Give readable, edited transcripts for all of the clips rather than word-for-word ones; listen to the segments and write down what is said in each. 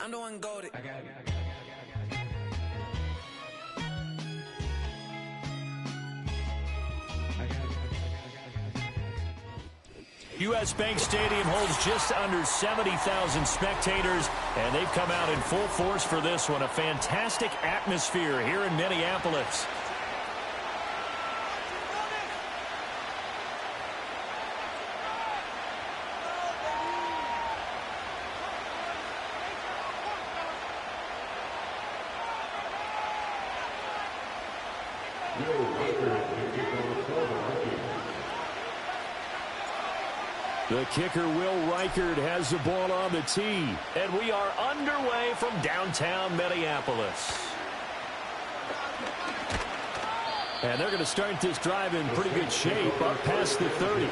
I'm the one goated. U.S. Bank Stadium holds just under 70,000 spectators, and they've come out in full force for this one. A fantastic atmosphere here in Minneapolis. The kicker, Will Reichard, has the ball on the tee. And we are underway from downtown Minneapolis. And they're going to start this drive in pretty good shape, up past the 30.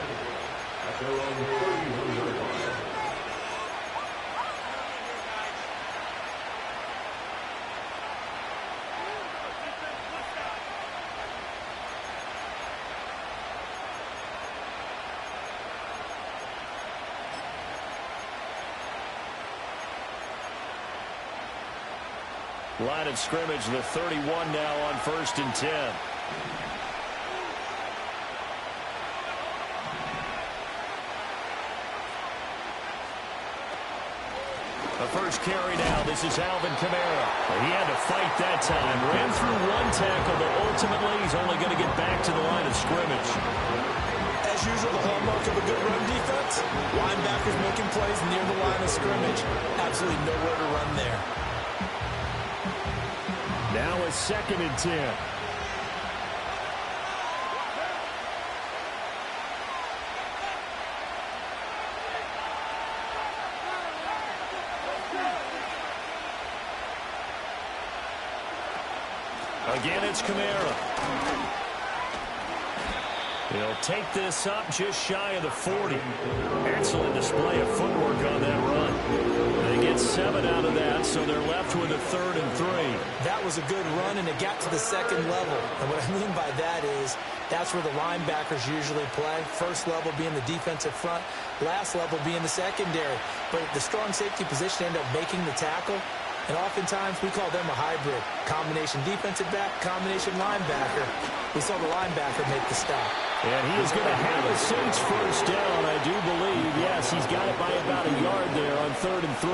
Line of scrimmage, the 31 now on 1st and 10. The first carry now. This is Alvin Kamara. He had to fight that time. Ran through one tackle, but ultimately he's only going to get back to the line of scrimmage. As usual, the hallmark of a good run defense, linebackers making plays near the line of scrimmage. Absolutely nowhere to run there. Now a 2nd and 10. Again, it's Kamara. He'll take this up just shy of the 40. Excellent display of footwork on that run. They get 7 out of that, so they're left with a 3rd and 3. That was a good run, and it got to the 2nd level. And what I mean by that is that's where the linebackers usually play. First level being the defensive front, last level being the secondary. But the strong safety position ended up making the tackle. And oftentimes we call them a hybrid. Combination defensive back, combination linebacker. We saw the linebacker make the stop. And he is going to have a Saints first down, I do believe. Yes, he's got it by about a yard there on 3rd and 3.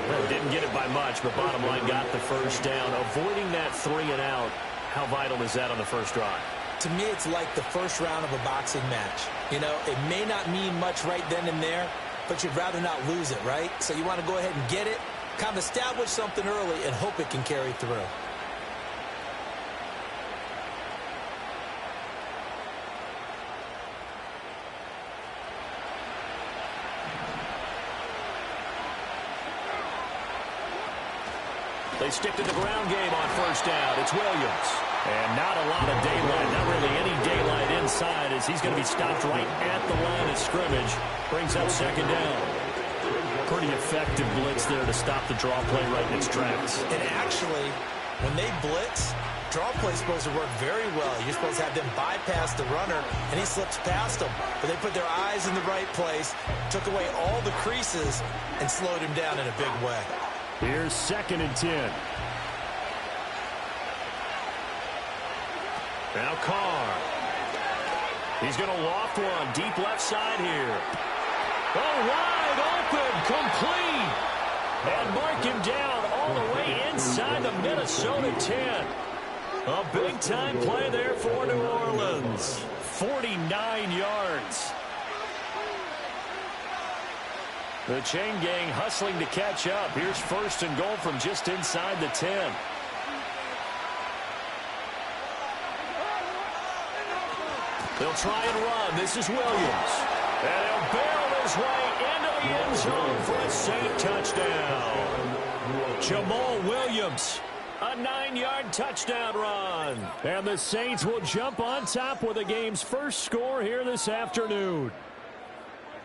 Well, didn't get it by much, but bottom line got the first down. Avoiding that 3 and out, how vital is that on the first drive? To me, it's like the first round of a boxing match. You know, it may not mean much right then and there, but you'd rather not lose it, right? So you want to go ahead and get it, kind of establish something early, and hope it can carry through. They stick to the ground game on first down. It's Williams. And not a lot of daylight, not really any daylight inside, as he's going to be stopped right at the line of scrimmage. Brings up 2nd down. Pretty effective blitz there to stop the draw play right in its tracks. And actually, when they blitz, draw play is supposed to work very well. You're supposed to have them bypass the runner, and he slips past them. But they put their eyes in the right place, took away all the creases, and slowed him down in a big way. Here's 2nd and 10. Now Carr. He's going to loft one deep left side here. Oh, wide open, complete. And mark him down all the way inside the Minnesota 10. A big-time play there for New Orleans. 49 yards. The chain gang hustling to catch up. Here's 1st and goal from just inside the 10. They'll try and run. This is Williams. And he'll barrel his way into the end zone for a Saint touchdown. Jamal Williams, a 9-yard touchdown run. And the Saints will jump on top with the game's first score here this afternoon.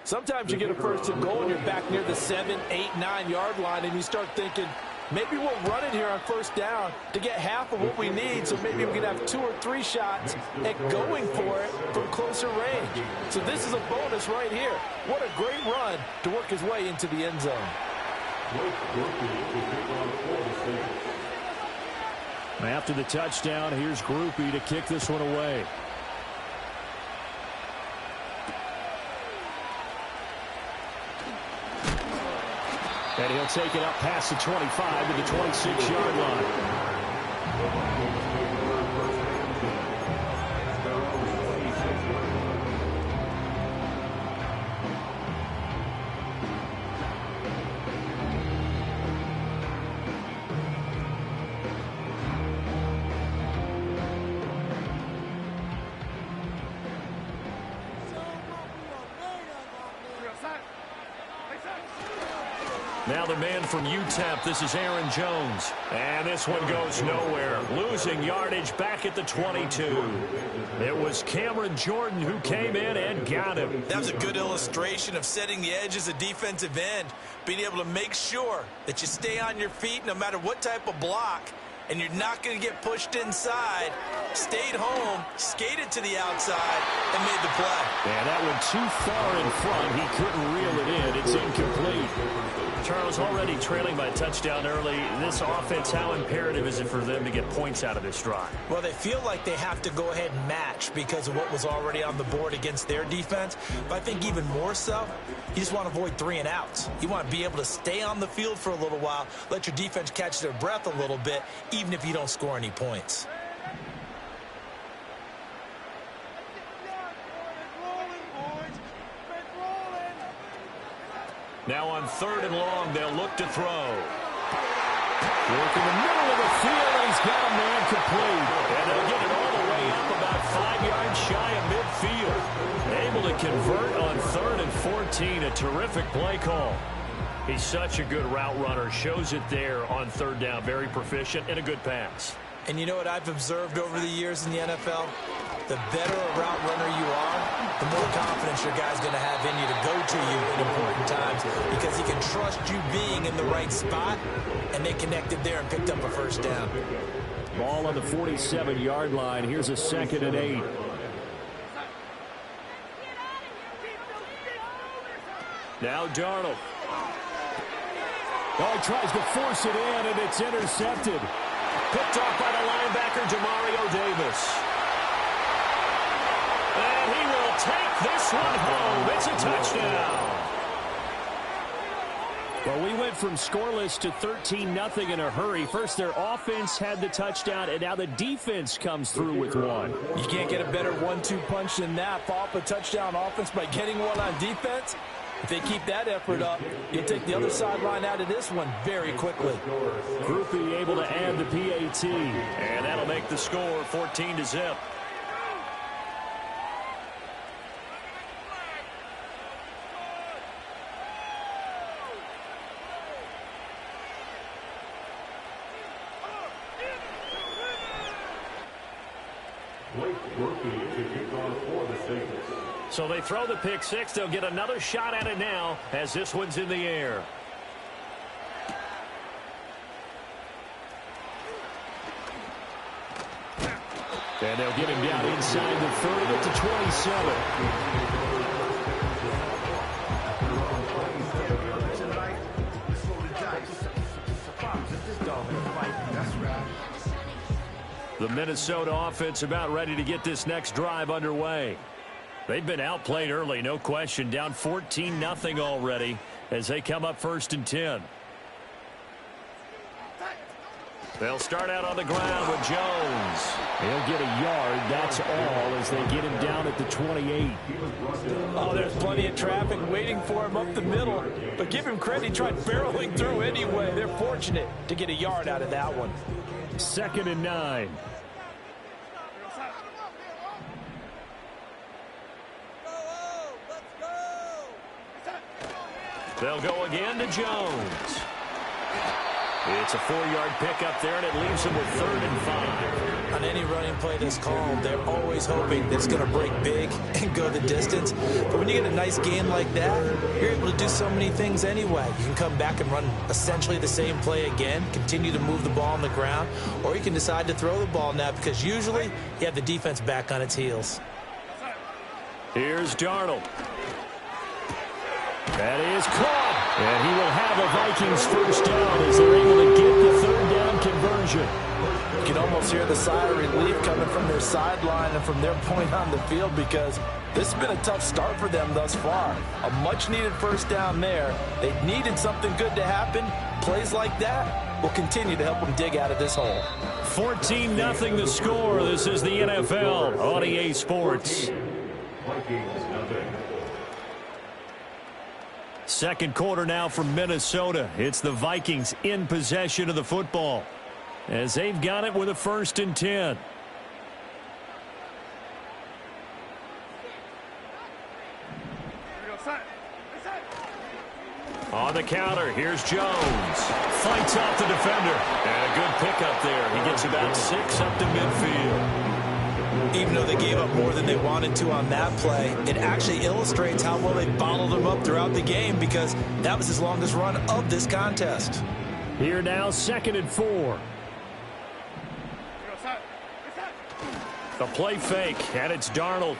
Sometimes you get a 1st and goal and you're back near the 7, 8, 9-yard line, and you start thinking, maybe we'll run it here on first down to get half of what we need, so maybe we can have 2 or 3 shots at going for it from closer range. So this is a bonus right here. What a great run to work his way into the end zone. After the touchdown, here's Groupie to kick this one away. And he'll take it up past the 25 to the 26-yard line. Now the man from UTEP, this is Aaron Jones. And this one goes nowhere. Losing yardage back at the 22. It was Cameron Jordan who came in and got him. That was a good illustration of setting the edge as a defensive end. Being able to make sure that you stay on your feet no matter what type of block. And you're not going to get pushed inside. Stayed home, skated to the outside, and made the play. Yeah, that one too far in front. He couldn't reel it in. It's incomplete. Charles, already trailing by a touchdown early. This offense, how imperative is it for them to get points out of this drive? Well, they feel like they have to go ahead and match because of what was already on the board against their defense. But I think even more so, you just want to avoid 3 and outs. You want to be able to stay on the field for a little while, let your defense catch their breath a little bit, even if you don't score any points. Now on 3rd and long, they'll look to throw. Work in the middle of the field, and he's got a man complete. And they'll get it all the way up about 5 yards shy of midfield. Able to convert on 3rd and 14. A terrific play call. He's such a good route runner. Shows it there on 3rd down. Very proficient and a good pass. And you know what I've observed over the years in the NFL? The better a route runner you are, the more confidence your guy's going to have in you to go to you in important times because he can trust you being in the right spot, and they connected there and picked up a 1st down. Ball on the 47-yard line. Here's a 2nd and 8. Now Darnold. Oh, he tries to force it in, and it's intercepted. Picked off by the linebacker, Demario Davis. And he will take this one home. It's a touchdown. Well, we went from scoreless to 13-0 in a hurry. First, their offense had the touchdown, and now the defense comes through with one. You can't get a better 1-2 punch than that. Follow up a touchdown offense by getting one on defense. If they keep that effort up, you'll take the other sideline out of this one very quickly. Groupie able to add the PAT, and that'll make the score 14-0. So they throw the pick six. They'll get another shot at it now as this one's in the air. And they'll get him down inside the 30 at the 27. The Minnesota offense about ready to get this next drive underway. They've been outplayed early, no question. Down 14-0 already as they come up 1st and 10. They'll start out on the ground with Jones. He'll get a yard, that's all, as they get him down at the 28. Oh, there's plenty of traffic waiting for him up the middle. But give him credit, he tried barreling through anyway. They're fortunate to get a yard out of that one. 2nd and 9. They'll go again to Jones. It's a 4-yard pickup there, and it leaves them with 3rd and 5. On any running play that's called, they're always hoping that it's going to break big and go the distance. But when you get a nice gain like that, you're able to do so many things anyway. You can come back and run essentially the same play again, continue to move the ball on the ground, or you can decide to throw the ball now because usually you have the defense back on its heels. Here's Darnold. That is caught, and he will have the Vikings first down as they're able to get the third down conversion. You can almost hear the sigh of relief coming from their sideline and from their point on the field, because this has been a tough start for them thus far. A much-needed first down there. They needed something good to happen. Plays like that will continue to help them dig out of this hole. 14-0 the score. This is the NFL on EA Sports. Second quarter now from Minnesota. It's the Vikings in possession of the football as they've got it with a 1st and 10. On the counter, here's Jones. Fights off the defender. And a good pickup there. He gets about 6 up to midfield. Even though they gave up more than they wanted to on that play, it actually illustrates how well they bottled them up throughout the game, because that was his longest run of this contest. Here now, 2nd and 4. The play fake, and it's Darnold.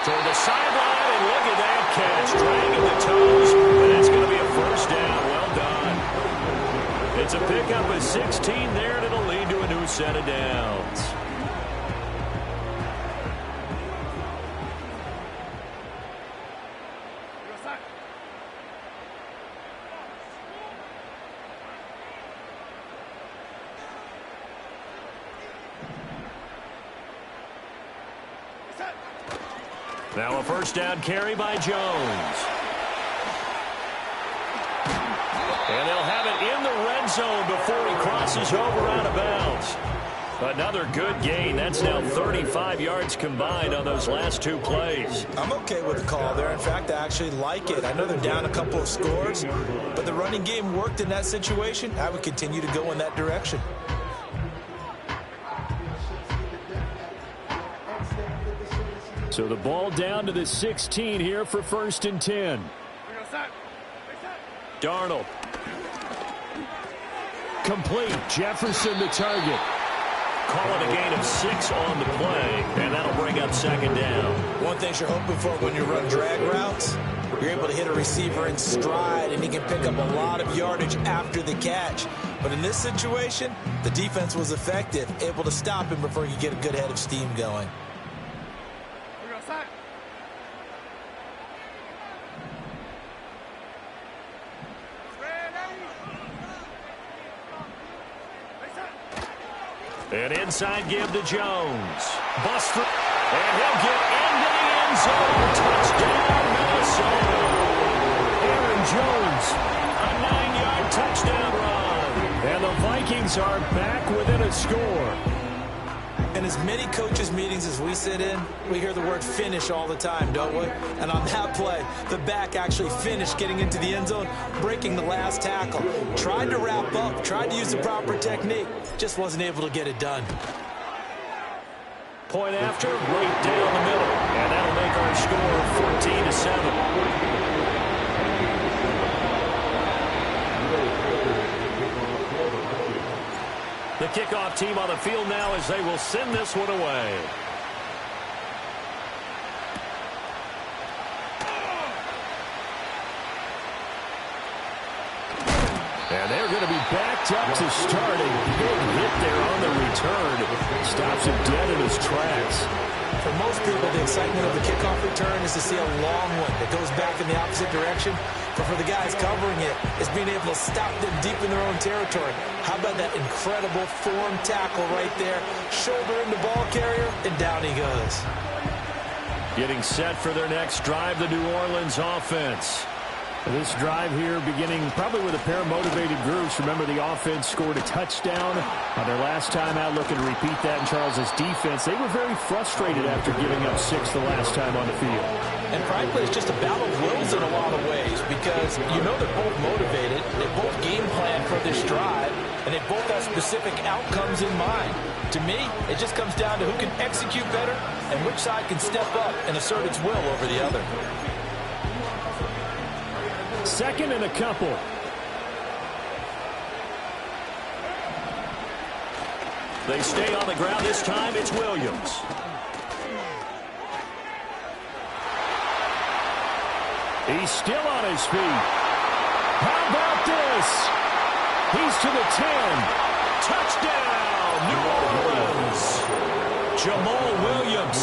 Toward the sideline, and look at that catch. Dragging the toes, and it's going to be a 1st down. Well done. It's a pickup of 16 there, and it'll lead to a new set of downs. Now a 1st down carry by Jones. And they'll have it in the red zone before he crosses over out of bounds. Another good gain. That's now 35 yards combined on those last 2 plays. I'm okay with the call there. In fact, I actually like it. I know they're down a couple of scores, but the running game worked in that situation. I would continue to go in that direction. So the ball down to the 16 here for 1st and 10. Darnold. Complete. Jefferson the target. Calling a gain of 6 on the play, and that'll bring up 2nd down. One thing you're hoping for when you run drag routes, you're able to hit a receiver in stride, and he can pick up a lot of yardage after the catch. But in this situation, the defense was effective, able to stop him before he could get a good head of steam going. An inside give to Jones. Buster. And he'll get into the end zone. Touchdown, Minnesota. Aaron Jones, a 9-yard touchdown run. And the Vikings are back within a score. In as many coaches' meetings as we sit in, we hear the word finish all the time, don't we? And on that play, the back actually finished getting into the end zone, breaking the last tackle. Tried to wrap up, tried to use the proper technique, just wasn't able to get it done. Point after, right down the middle. And that'll make our score 14-7. The kickoff team on the field now as they will send this one away. And they're going to be backed up to start. A big hit there on the return. Stops him dead in his tracks. For most people, the excitement of the kickoff return is to see a long one that goes back in the opposite direction. But for the guys covering it, it's being able to stop them deep in their own territory. How about that incredible form tackle right there? Shoulder in the ball carrier, and down he goes. Getting set for their next drive, the New Orleans offense. This drive here beginning probably with a pair of motivated groups. Remember, the offense scored a touchdown on their last time out, looking to repeat that in Charles's defense. They were very frustrated after giving up 6 the last time on the field. And frankly, it's just a battle of wills in a lot of ways, because you know they're both motivated, they both game plan for this drive, and they both have specific outcomes in mind. To me, it just comes down to who can execute better and which side can step up and assert its will over the other. 2nd and a couple. They stay on the ground this time. It's Williams. He's still on his feet. How about this? He's to the 10. Touchdown, New Orleans. Jamal Williams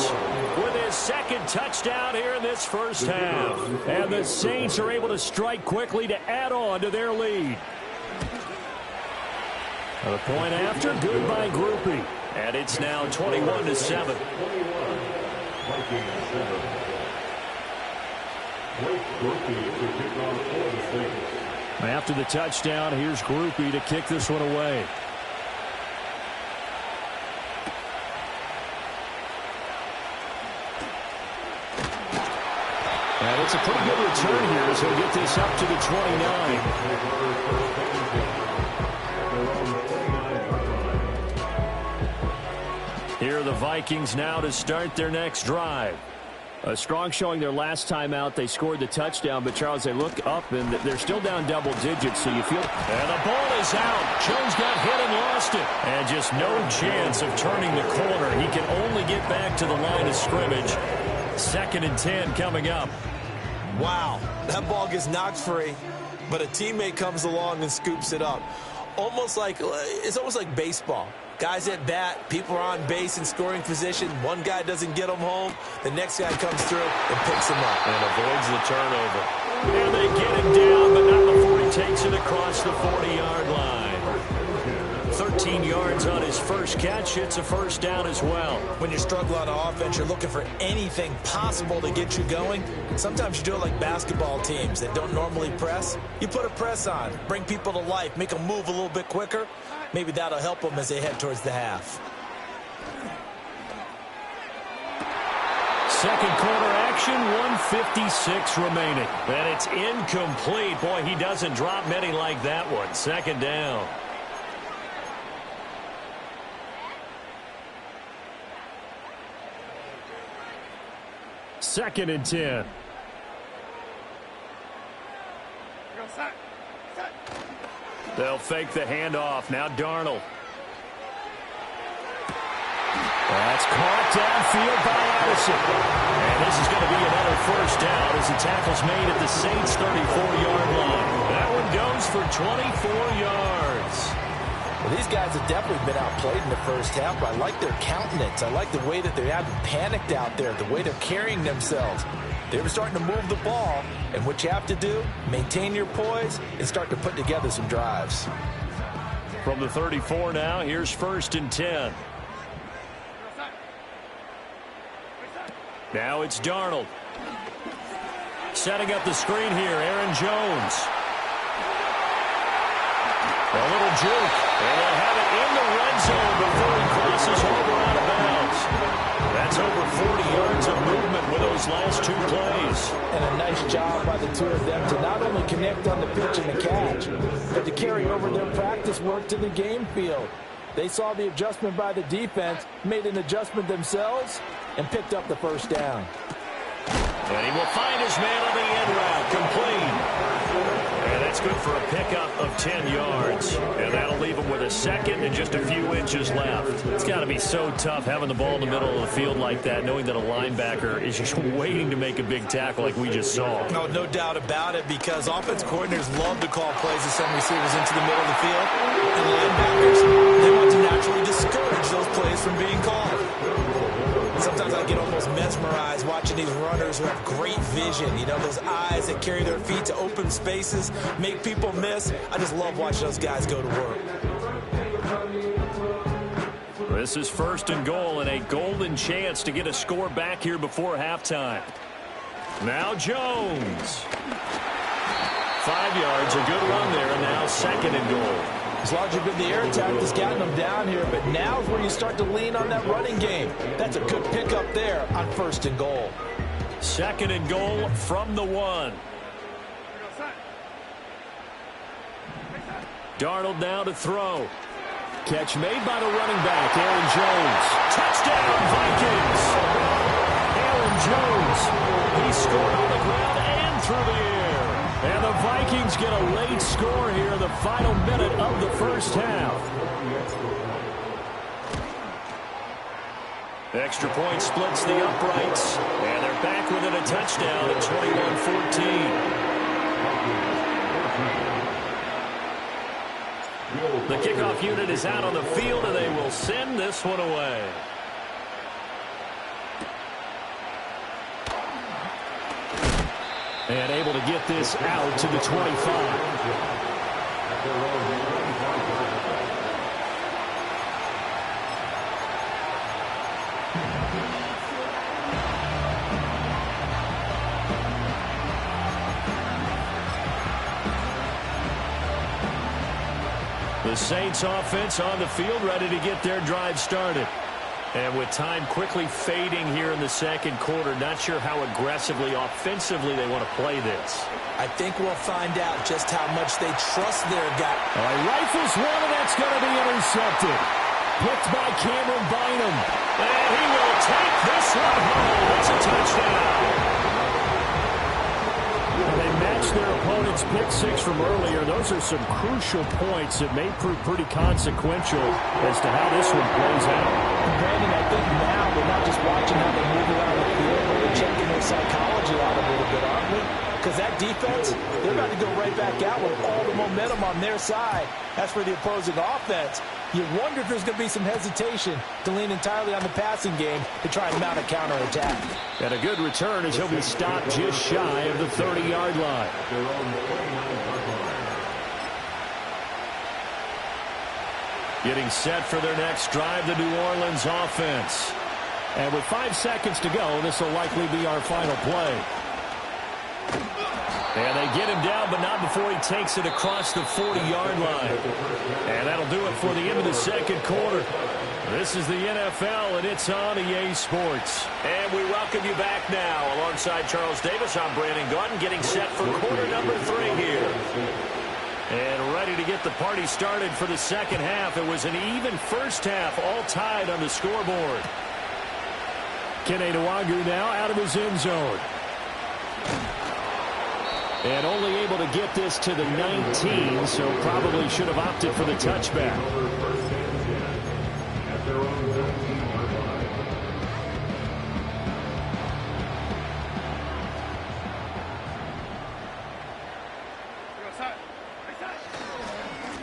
with his second touchdown here in this first half. And the Saints are able to strike quickly to add on to their lead. A point after, good by Groupie. And it's now 21-7. After the touchdown, here's Groupie to kick this one away. And it's a pretty good return here as he'll get this up to the 29. Here are the Vikings now to start their next drive. A strong showing their last time out. They scored the touchdown, but Charles, they look up and they're still down double digits, so you feel... And the ball is out. Jones got hit and lost it. And just no chance of turning the corner. He can only get back to the line of scrimmage. 2nd and 10 coming up. Wow, that ball gets knocked free, but a teammate comes along and scoops it up. It's almost like baseball. Guys at bat, people are on base in scoring position. One guy doesn't get them home. The next guy comes through and picks him up. And avoids the turnover. And they get him down, but not before he takes it across the 40-yard line. 13 yards on his first catch. It's a first down as well. When you're struggling on offense, you're looking for anything possible to get you going. Sometimes you do it like basketball teams that don't normally press. You put a press on, bring people to life, make them move a little bit quicker. Maybe that'll help them as they head towards the half. Second quarter action, 1:56 remaining. And it's incomplete. Boy, he doesn't drop many like that one. 2nd down. Second and 10. They'll fake the handoff. Now Darnold. That's caught downfield by Addison. And this is going to be another first down as the tackle's made at the Saints' 34-yard line. That one goes for 24 yards. Well, these guys have definitely been outplayed in the first half, but I like their countenance. I like the way that they haven't panicked out there, the way they're carrying themselves. They were starting to move the ball, and what you have to do, maintain your poise and start to put together some drives. From the 34 now, here's 1st and 10. Now it's Darnold. Setting up the screen here, Aaron Jones. A little juke, and they'll have it in the red zone before he crosses over out of bounds. That's over 40 yards of movement with those last 2 plays. And a nice job by the two of them to not only connect on the pitch and the catch, but to carry over their practice work to the game field. They saw the adjustment by the defense, made an adjustment themselves, and picked up the first down. And he will find his man on the end route, complete. And that's good for a pickup of 10 yards. And that'll leave him with a second and just a few inches left. It's got to be so tough having the ball in the middle of the field like that, knowing that a linebacker is just waiting to make a big tackle like we just saw. No doubt about it, because offense coordinators love to call plays to send receivers into the middle of the field. And linebackers, they want to naturally discourage those plays from being called. Sometimes I get almost mesmerized watching these runners who have great vision. You know, those eyes that carry their feet to open spaces, make people miss. I just love watching those guys go to work. This is 1st and goal and a golden chance to get a score back here before halftime. Now Jones. 5 yards, a good run there, and now 2nd and goal. As long as you've been the air attack that's gotten them down here, but now is where you start to lean on that running game. That's a good pickup there on 1st and goal. 2nd and goal from the 1. Darnold now to throw. Catch made by the running back, Aaron Jones. Touchdown, Vikings! Aaron Jones, he scored on the ground and through the air. And the Vikings get a late score here in the final minute of the first half. Extra point splits the uprights, and they're back within a touchdown at 21-14. The kickoff unit is out on the field, and they will send this one away. And able to get this out to the 25. The Saints offense on the field, ready to get their drive started. And with time quickly fading here in the second quarter, not sure how aggressively, offensively they want to play this. I think we'll find out just how much they trust their guy. Rifles one, and that's going to be intercepted. Picked by Cameron Bynum. And he will take this one home. It's a touchdown. They matched their opponent's pick six from earlier. Those are some crucial points that may prove pretty consequential as to how this one plays out. Brandon, I think now we're not just watching how they move around the field, but we're checking their psychology out a little bit, aren't we? Because that defense, they're about to go right back out with all the momentum on their side. That's for the opposing offense. You wonder if there's going to be some hesitation to lean entirely on the passing game to try and mount a counterattack. And a good return as he'll be stopped just shy of the 30-yard line. Getting set for their next drive, the New Orleans offense. And with 5 seconds to go, this will likely be our final play. And they get him down, but not before he takes it across the 40-yard line. And that'll do it for the end of the second quarter. This is the NFL, and it's on EA Sports. And we welcome you back now. Alongside Charles Davis, I'm Brandon Gaudin, getting set for quarter number 3 here. And ready to get the party started for the second half. It was an even first half, all tied on the scoreboard. Kene Nwangwu now out of his end zone. And only able to get this to the 19, so probably should have opted for the touchback.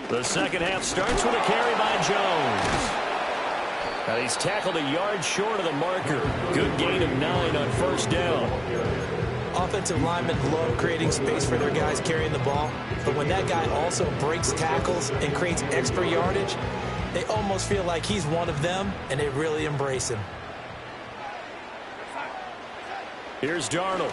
The second half starts with a carry by Jones. And he's tackled a yard short of the marker. Good gain of 9 on first down. Offensive linemen love creating space for their guys carrying the ball, but when that guy also breaks tackles and creates extra yardage, they almost feel like he's one of them, and they really embrace him. Here's Darnold.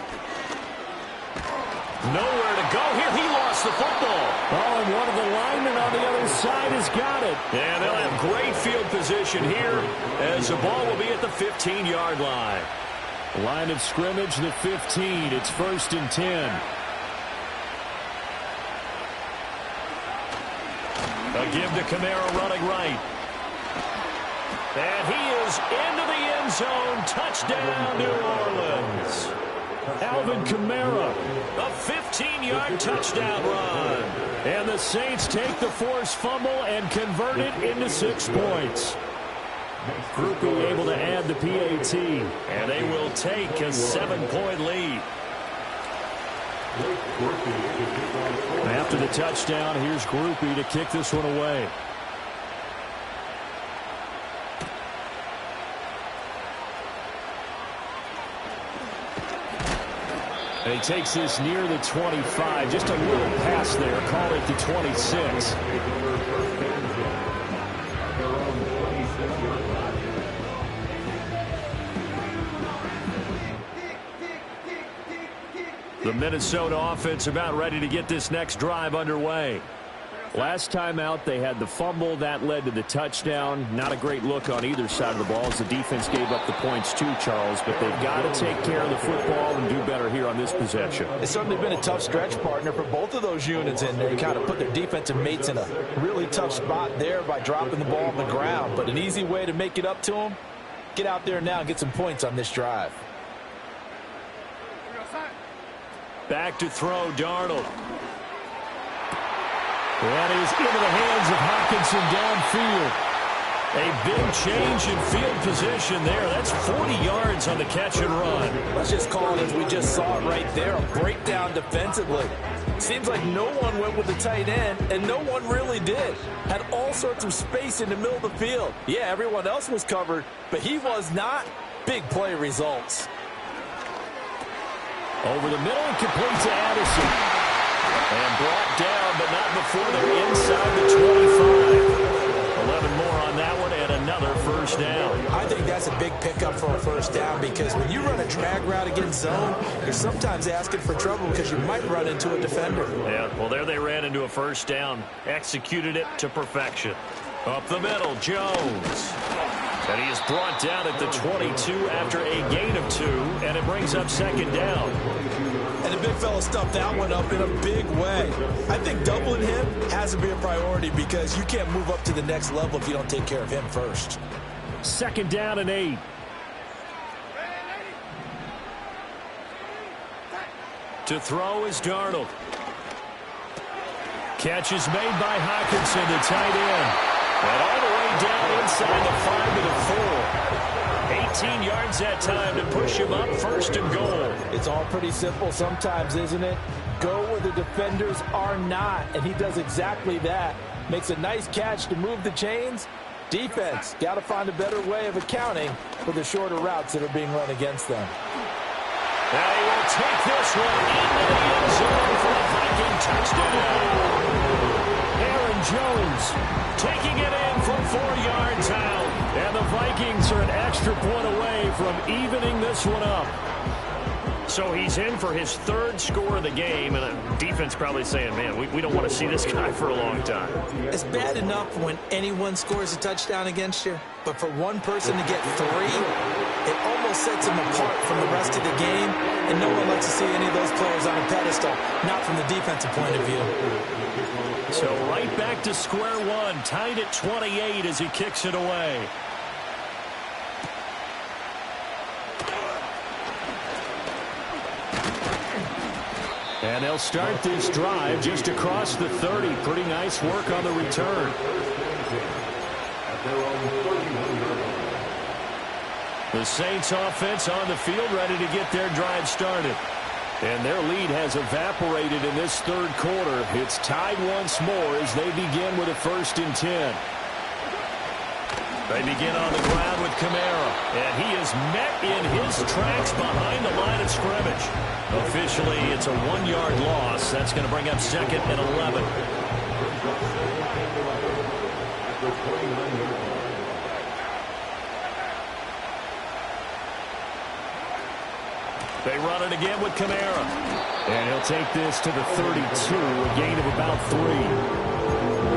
Nowhere to go here. He lost the football. Oh, and one of the linemen on the other side has got it. And they'll have great field position here as the ball will be at the 15-yard line. Line of scrimmage, the 15. It's 1st and 10. A give to Kamara running right. And he is into the end zone. Touchdown, New Orleans. Alvin Kamara, a 15-yard touchdown run. And the Saints take the forced fumble and convert it into 6 points. Groupie able to add the PAT, and they will take a 7-point lead. After the touchdown, here's Groupie to kick this one away. And he takes this near the 25. Just a little pass there. Call it the 26. The Minnesota offense about ready to get this next drive underway. Last time out, they had the fumble. That led to the touchdown. Not a great look on either side of the ball as the defense gave up the points too, Charles. But they've got to take care of the football and do better here on this possession. It's certainly been a tough stretch, partner, for both of those units in there. They kind of put their defensive mates in a really tough spot there by dropping the ball on the ground. But an easy way to make it up to them, get out there now and get some points on this drive. Back to throw, Darnold. That is into the hands of Hockenson downfield. A big change in field position there. That's 40 yards on the catch and run. Let's just call it as we just saw it right there, a breakdown defensively. Seems like no one went with the tight end, and no one really did. Had all sorts of space in the middle of the field. Yeah, everyone else was covered, but he was not. Big play results. Over the middle and complete to Addison. And brought down, but not before they're inside the 25. 11 more on that one and another first down. I think that's a big pickup for a first down because when you run a drag route against zone, you're sometimes asking for trouble because you might run into a defender. Yeah, well, there they ran into a first down. Executed it to perfection. Up the middle, Jones. And he is brought down at the 22 after a gain of 2, and it brings up second down. And the big fella stuffed that one up in a big way. I think doubling him has to be a priority because you can't move up to the next level if you don't take care of him first. Second down and 8. To throw is Darnold. Catch is made by Hockenson, the tight end. And all the way down inside the 5 to the 4. 18 yards that time to push him up first and goal. It's all pretty simple sometimes, isn't it? Go where the defenders are not, and he does exactly that. Makes a nice catch to move the chains. Defense, got to find a better way of accounting for the shorter routes that are being run against them. Now he will take this one into the end zone for a Viking touchdown. Aaron Jones taking it in from 4 yards out. And the Vikings are an extra point away from evening this one up. So he's in for his 3rd score of the game, and the defense probably saying, man, we don't want to see this guy for a long time. It's bad enough when anyone scores a touchdown against you, but for one person to get 3, it almost sets him apart from the rest of the game, and no one likes to see any of those players on a pedestal, not from the defensive point of view. So right back to square one, tied at 28 as he kicks it away. And they'll start this drive just across the 30. Pretty nice work on the return. The Saints offense on the field ready to get their drive started. And their lead has evaporated in this 3rd quarter. It's tied once more as they begin with a 1st and 10. They begin on the ground with Kamara, and he is met in his tracks behind the line of scrimmage. Officially, it's a 1-yard loss. That's going to bring up 2nd and 11. They run it again with Kamara. And he'll take this to the 32, a gain of about 3.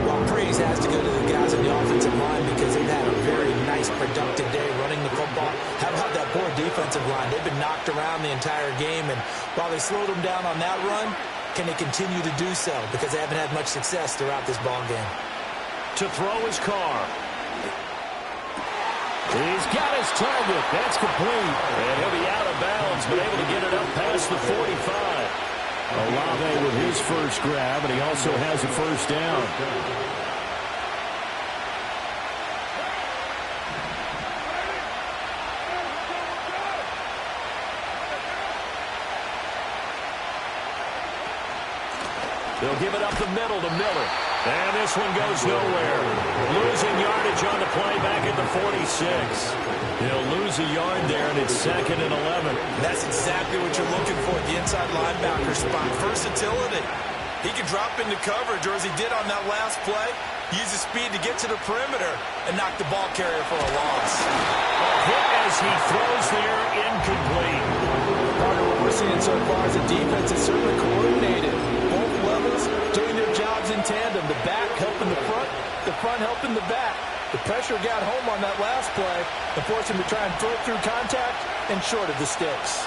Well, praise has to go to the guys on the offensive line because they've had a very nice, productive day running the football. How about that poor defensive line? They've been knocked around the entire game, and while they slowed them down on that run, can they continue to do so? Because they haven't had much success throughout this ball game. To throw his Carr. He's got his target. That's complete. And he'll be out of bounds, but able to get it up past the 45. Olave with his first grab, and he also has a first down. They'll give it up the middle to Miller. And this one goes nowhere. Losing yardage on the play back at the 46. He'll lose a yard there, and it's 2nd and 11. That's exactly what you're looking for at the inside linebacker spot. Versatility. He can drop into coverage, or as he did on that last play, use his speed to get to the perimeter and knock the ball carrier for a loss. A hit as he throws there, incomplete. Part of what we're seeing so far is the defense is certainly coordinated. Both levels doing their jobs in tandem. The back helping the front helping the back. The pressure got home on that last play and forced him to try and throw it through contact and short of the sticks.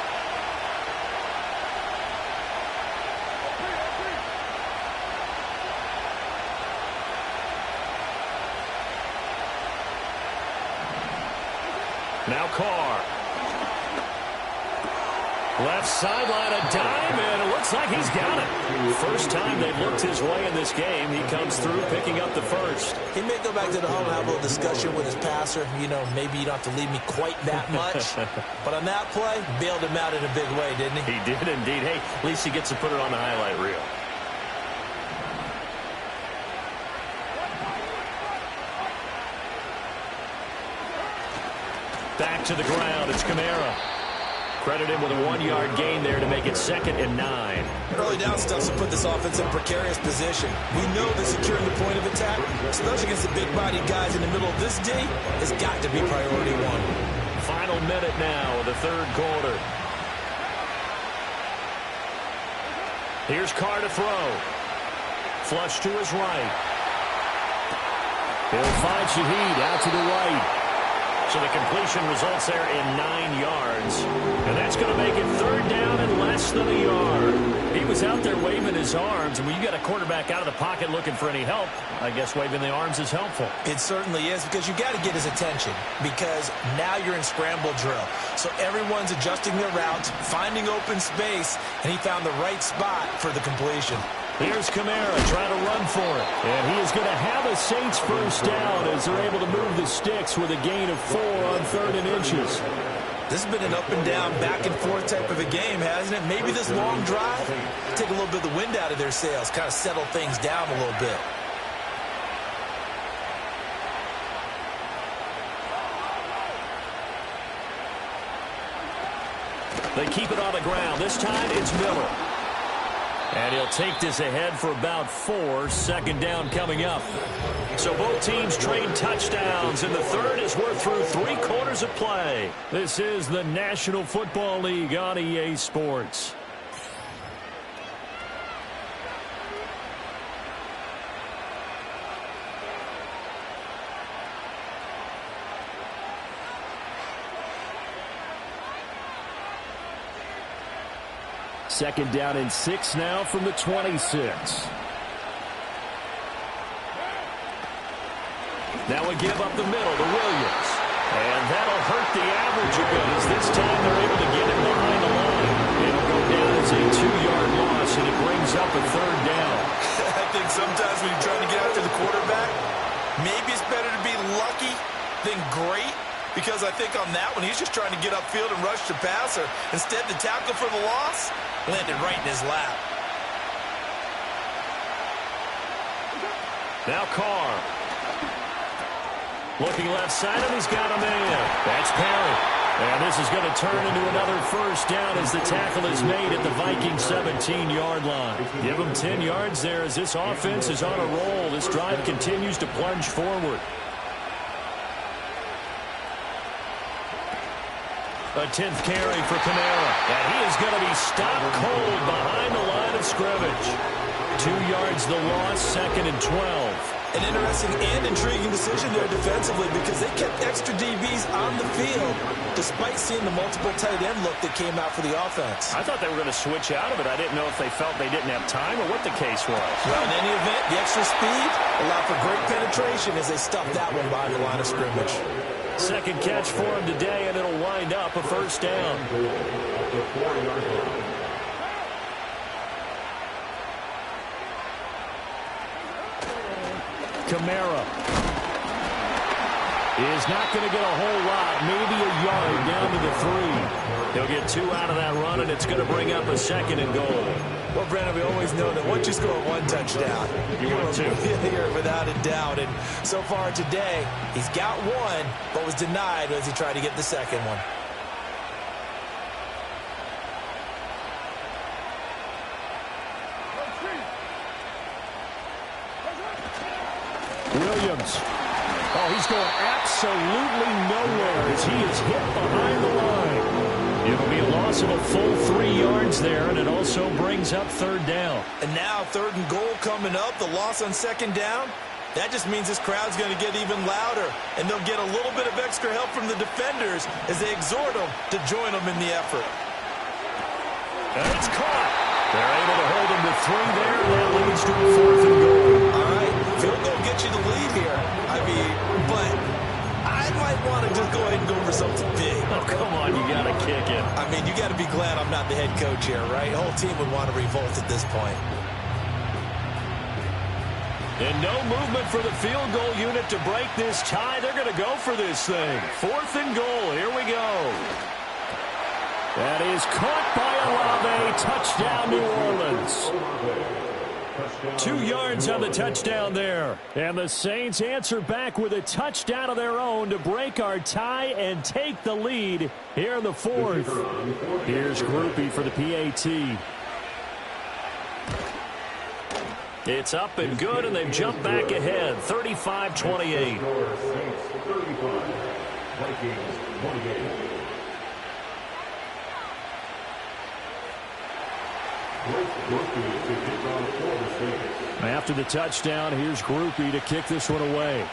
Now Carr. Left sideline, a dime, and it looks like he's got it. First time they've looked his way in this game. He comes through picking up the first. He may go back to the home and have a little discussion with his passer. You know, maybe you don't have to leave me quite that much. But on that play, bailed him out in a big way, didn't he? He did indeed. Hey, at least he gets to put it on the highlight reel. Back to the ground. It's Kamara. Credit him with a 1-yard gain there to make it 2nd and 9. Early down stuff to put this offense in a precarious position. We know that securing the point of attack, especially against the big-bodied guys in the middle of this D, has got to be priority one. Final minute now of the third quarter. Here's Carr to throw. Flush to his right. He'll find Shaheed out to the right. So the completion results there in 9 yards. And that's going to make it 3rd down and less than a yard. He was out there waving his arms. And when you got a quarterback out of the pocket looking for any help, I guess waving the arms is helpful. It certainly is, because you got to get his attention, because now you're in scramble drill. So everyone's adjusting their routes, finding open space, and he found the right spot for the completion. Here's Kamara trying to run for it. And he is going to have a Saints first down as they're able to move the sticks with a gain of 4 on 3rd and inches. This has been an up-and-down, back-and-forth type of a game, hasn't it? Maybe this long drive, take a little bit of the wind out of their sails, kind of settle things down a little bit. They keep it on the ground. This time it's Miller. And he'll take this ahead for about 4. 2nd down coming up. So both teams trade touchdowns, and the third is worth through 3 quarters of play. This is the National Football League on EA Sports. Second down and 6 now from the 26. Now we give up the middle to Williams. And that'll hurt the average a bit as this time they're able to get him behind the line. It'll go down as a 2-yard loss, and it brings up a 3rd down. I think sometimes when you're trying to get after the quarterback, maybe it's better to be lucky than great. Because I think on that one, he's just trying to get upfield and rush the passer. Instead, the tackle for the loss landed right in his lap. Now Carr. Looking left side, and he's got a man. That's Perry. And this is going to turn into another first down as the tackle is made at the Vikings 17-yard line. Give them 10 yards there as this offense is on a roll. This drive continues to plunge forward. A 10th carry for Kamara. And he is going to be stopped cold behind the line of scrimmage. 2 yards the loss, 2nd and 12. An interesting and intriguing decision there defensively, because they kept extra DBs on the field despite seeing the multiple tight end look that came out for the offense. I thought they were going to switch out of it. I didn't know if they felt they didn't have time or what the case was. Well, in any event, the extra speed allowed for great penetration as they stuffed that one behind the line of scrimmage. 2nd catch for him today, and it'll wind up a first down. Kamara is not going to get a whole lot, maybe a yard down to the 3. He'll get 2 out of that run, and it's going to bring up a 2nd and goal. Well, Brandon, we always know that once you score 1 touchdown, you want 2. You're without a doubt. And so far today, he's got 1, but was denied as he tried to get the 2nd one. Williams. Oh, he's going absolutely nowhere as he is hit behind the line. It'll be a loss of a full 3 yards there, and it also brings up 3rd down. And now 3rd and goal coming up, the loss on 2nd down. That just means this crowd's going to get even louder, and they'll get a little bit of extra help from the defenders as they exhort them to join them in the effort. And it's caught. They're able to hold him to 3 there, and that leads to a 4th and goal. All right, field goal get you the lead here. I mean, but I might want to just go ahead and go for something big. Oh, come on, you got to kick it. I mean, mean, you got to be glad I'm not the head coach here, right? The whole team would want to revolt at this point. And no movement for the field goal unit to break this tie. They're going to go for this thing. 4th and goal. Here we go. That is caught by Olave. Touchdown, New Orleans. 2 yards on the touchdown there. And the Saints answer back with a touchdown of their own to break our tie and take the lead here in the 4th. Here's Groupie for the PAT. It's up and good, and they've jumped back ahead, 35-28. After the touchdown, here's Groupie to kick this one away.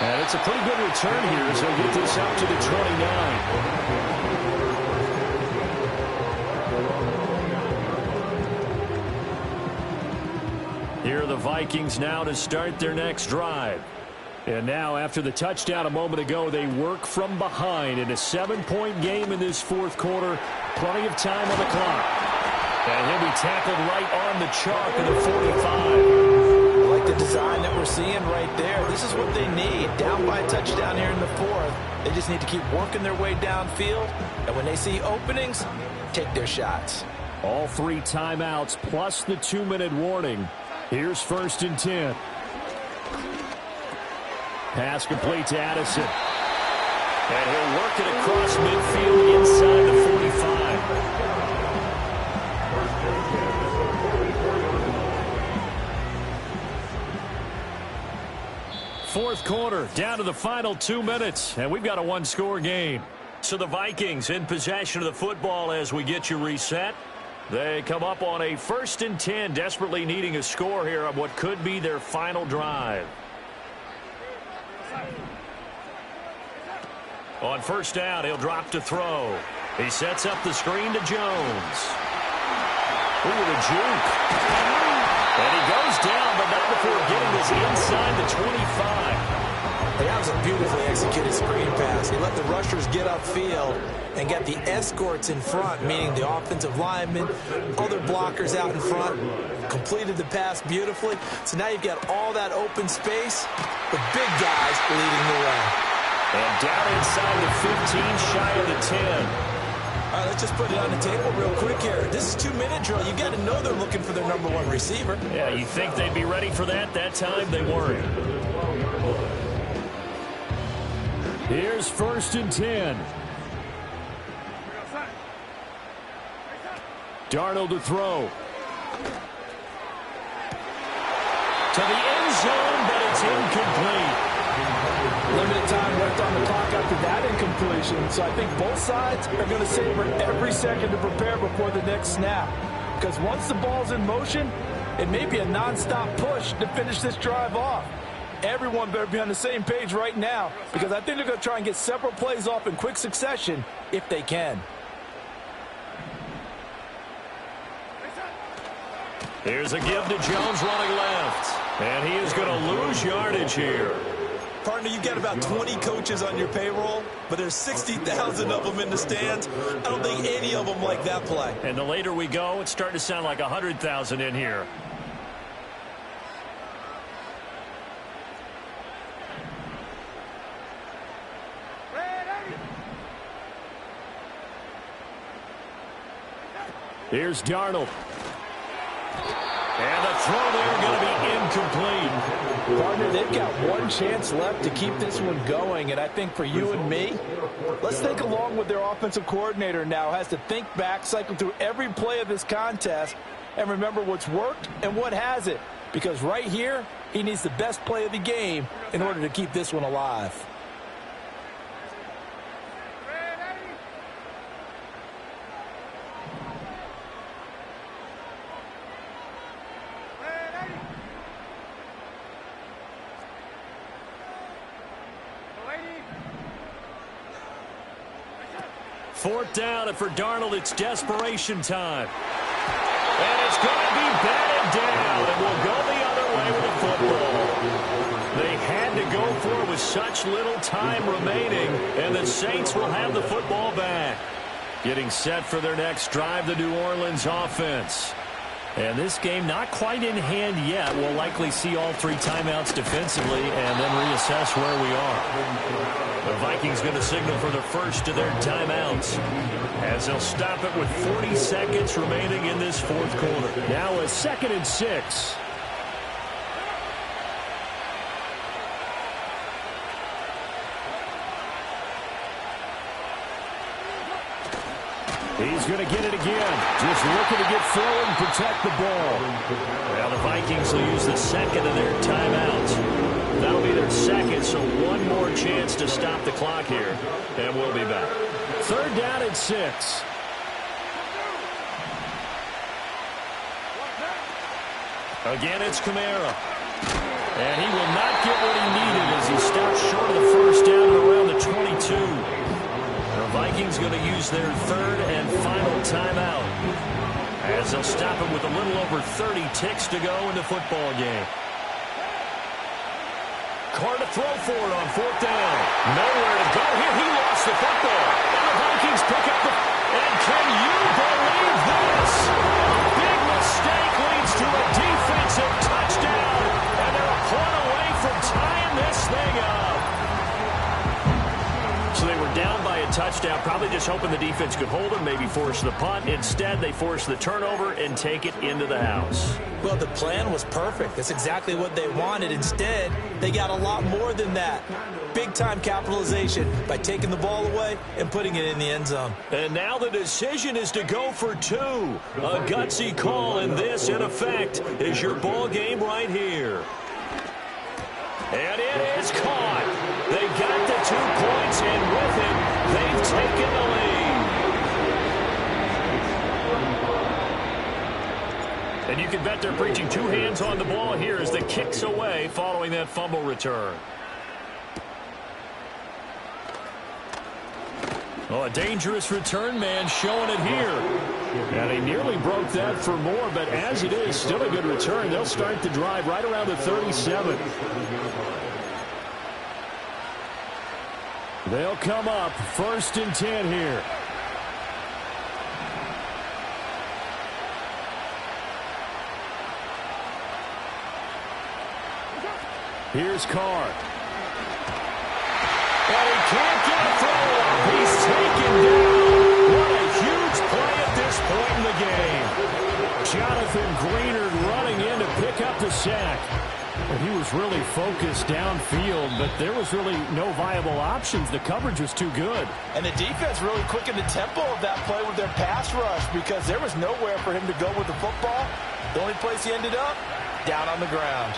And it's a pretty good return here as he'll get this out to the 29. Here are the Vikings now to start their next drive. And now, after the touchdown a moment ago, they work from behind in a 7-point game in this 4th quarter. Plenty of time on the clock. And he'll be tackled right on the chalk at the 45. The design that we're seeing right there, this is what they need. Down by a touchdown here in the 4th. They just need to keep working their way downfield. And when they see openings, take their shots. All 3 timeouts plus the 2-minute warning. Here's 1st and 10. Pass complete to Addison. And he'll work it across midfield inside the 45. 4th quarter, down to the final 2 minutes, and we've got a 1-score game. So the Vikings in possession of the football as we get you reset. They come up on a 1st and 10, desperately needing a score here on what could be their final drive. On 1st down, he'll drop to throw. He sets up the screen to Jones. Ooh, the juke. And he goes down, but not before getting this inside the 25. Hey, that was a beautifully executed screen pass. He let the rushers get upfield and got the escorts in front, meaning the offensive linemen, other blockers out in front, completed the pass beautifully. So now you've got all that open space, the big guys leading the way. And down inside the 15, shy of the 10. All right, let's just put it on the table real quick here. This is 2-minute drill. You got to know they're looking for their #1 receiver. Yeah, you think they'd be ready for that? That time they weren't. Here's 1st and 10. Darnold to throw. To the end zone, but it's incomplete. Limited time left on the clock after that incompletion, so I think both sides are going to savor every second to prepare before the next snap. Because once the ball's in motion, it may be a nonstop push to finish this drive off. Everyone better be on the same page right now, because I think they're going to try and get several plays off in quick succession if they can. Here's a give to Jones running left, and he is going to lose yardage here. Partner, you've got about 20 coaches on your payroll, but there's 60,000 of them in the stands. I don't think any of them like that play. And the later we go, it's starting to sound like 100,000 in here. Here's Darnold. And the throw there going to be incomplete. Partner, they've got one chance left to keep this one going, and I think for you and me, let's think along with their offensive coordinator now. Has to think back, cycle through every play of this contest, and remember what's worked and what hasn't. Because right here, he needs the best play of the game in order to keep this one alive. Fourth down, and for Darnold, it's desperation time. And it's going to be batted down, and we'll go the other way with the football. for with such little time remaining, and the Saints will have the football back. Getting set for their next drive, the New Orleans offense. And this game not quite in hand yet. We'll likely see all 3 timeouts defensively and then reassess where we are. The Vikings going to signal for the first of their timeouts as they'll stop it with 40 seconds remaining in this fourth quarter. Now a 2nd and 6. He's going to get it again. Just looking to get forward and protect the ball. Now the Vikings will use the 2nd of their timeouts. That'll be their 2nd, so one more chance to stop the clock here. And we'll be back. 3rd down and 6. Again, it's Kamara. And he will not get what he needed as he stops short of the first down at around the 22. The Vikings going to use their 3rd and final timeout as they'll stop it with a little over 30 ticks to go in the football game. Carr to throw for it on 4th down. Nowhere to go here. He lost the football. And the Vikings pick up the... And can you believe this? A big mistake leads to a defensive touchdown. And they're a point away from tying this thing up. So they were down by a touchdown, probably just hoping the defense could hold them, maybe force the punt. Instead, they force the turnover and take it into the house. Well, the plan was perfect. That's exactly what they wanted. Instead, they got a lot more than that. Big-time capitalization by taking the ball away and putting it in the end zone. And now the decision is to go for 2. A gutsy call, and this, in effect, is your ball game right here. And it is caught. They got the 2 points, and with it, they've taken the lead. And you can bet they're preaching 2 hands on the ball here as the kick's away following that fumble return. Oh, a dangerous return man showing it here. And he nearly broke that for more, but as it is, still a good return. They'll start the drive right around the 37. They'll come up 1st and 10 here. Here's Carr. And he can't get a throw up. He's taken down. What a huge play at this point in the game. Jonathan Greenard running in to pick up the sack. Well, he was really focused downfield, but there was really no viable options. The coverage was too good. And the defense really quickened the tempo of that play with their pass rush because there was nowhere for him to go with the football. The only place he ended up, down on the ground.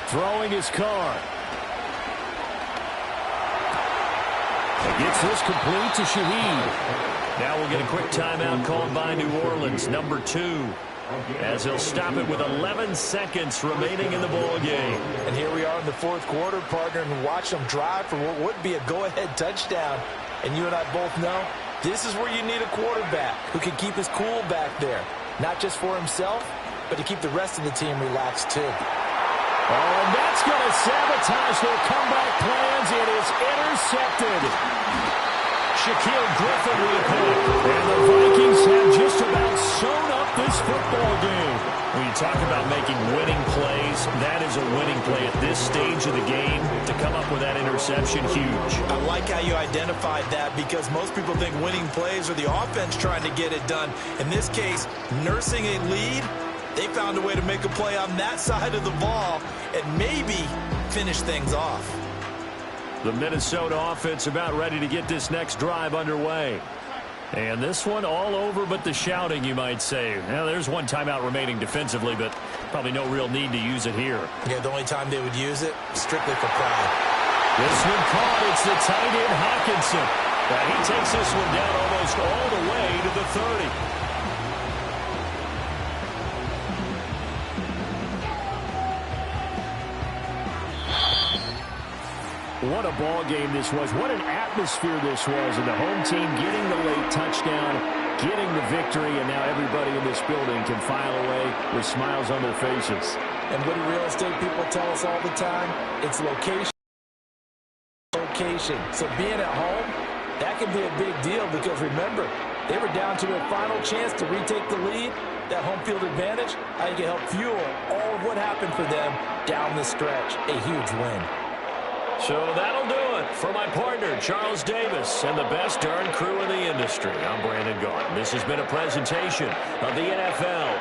Throwing his Carr. Gets this complete to Shaheed. Now we'll get a quick timeout called by New Orleans, number 2, as they'll stop it with 11 seconds remaining in the ball game. And here we are in the fourth quarter, partner, and watch them drive for what would be a go-ahead touchdown. And you and I both know this is where you need a quarterback who can keep his cool back there, not just for himself, but to keep the rest of the team relaxed too. Oh, and that's going to sabotage their comeback plans. It is intercepted. Shaquille Griffin with a pick. And the Vikings have just about sewn up this football game. When you talk about making winning plays, that is a winning play at this stage of the game. To come up with that interception, huge. I like how you identified that because most people think winning plays are the offense trying to get it done. In this case, nursing a lead, they found a way to make a play on that side of the ball and maybe finish things off. The Minnesota offense about ready to get this next drive underway. And this one all over but the shouting, you might say. Now, there's one timeout remaining defensively, but probably no real need to use it here. Yeah, the only time they would use it, strictly for pride. This one caught. It's the tight end, Hawkinson. And he takes this one down almost all the way to the 30. What a ball game this was. What an atmosphere this was. And the home team getting the late touchdown, getting the victory, and now everybody in this building can file away with smiles on their faces. And what do real estate people tell us all the time? It's location. So being at home, that can be a big deal because remember, they were down to their final chance to retake the lead. That home field advantage, I think it helped fuel all of what happened for them down the stretch. A huge win. So that'll do it for my partner, Charles Davis, and the best darn crew in the industry. I'm Brandon Gaudin. This has been a presentation of the NFL.